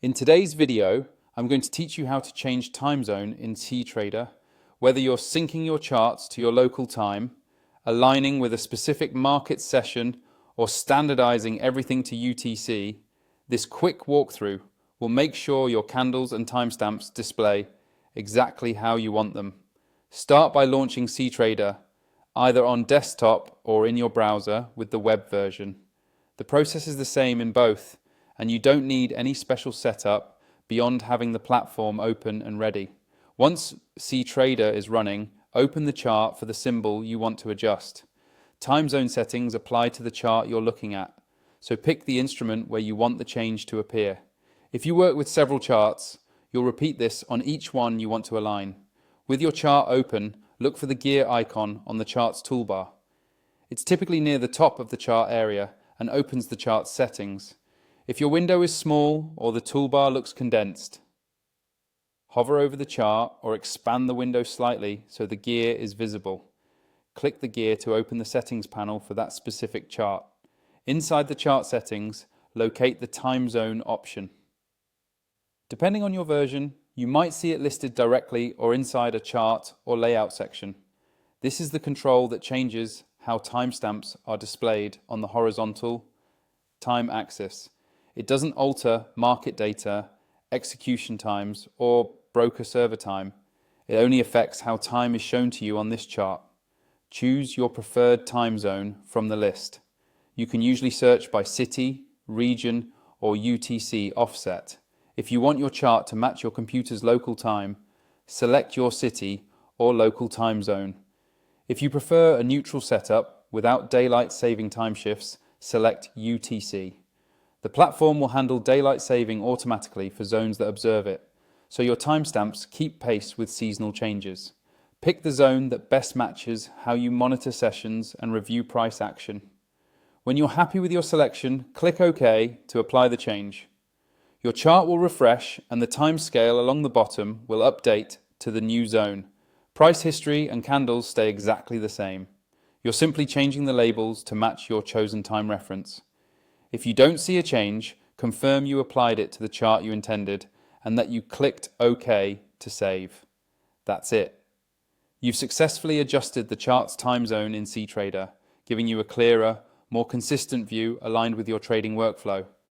In today's video, I'm going to teach you how to change time zone in Ctrader, whether you're syncing your charts to your local time, aligning with a specific market session, or standardizing everything to UTC. This quick walkthrough will make sure your candles and timestamps display exactly how you want them. Start by launching Ctrader, either on desktop or in your browser with the web version. The process is the same in both, and you don't need any special setup beyond having the platform open and ready. Once Ctrader is running, open the chart for the symbol you want to adjust. Time zone settings apply to the chart you're looking at, so pick the instrument where you want the change to appear. If you work with several charts, you'll repeat this on each one you want to align. With your chart open, look for the gear icon on the chart's toolbar. It's typically near the top of the chart area and opens the chart's settings. If your window is small or the toolbar looks condensed, hover over the chart or expand the window slightly so the gear is visible. Click the gear to open the settings panel for that specific chart. Inside the chart settings, locate the time zone option. Depending on your version, you might see it listed directly or inside a chart or layout section. This is the control that changes how timestamps are displayed on the horizontal time axis. It doesn't alter market data, execution times, or broker server time. It only affects how time is shown to you on this chart. Choose your preferred time zone from the list. You can usually search by city, region, or UTC offset. If you want your chart to match your computer's local time, select your city or local time zone. If you prefer a neutral setup without daylight saving time shifts, select UTC. The platform will handle daylight saving automatically for zones that observe it, so your timestamps keep pace with seasonal changes. Pick the zone that best matches how you monitor sessions and review price action. When you're happy with your selection, click OK to apply the change. Your chart will refresh and the time scale along the bottom will update to the new zone. Price history and candles stay exactly the same. You're simply changing the labels to match your chosen time reference. If you don't see a change, confirm you applied it to the chart you intended and that you clicked OK to save. That's it. You've successfully adjusted the chart's time zone in Ctrader, giving you a clearer, more consistent view aligned with your trading workflow.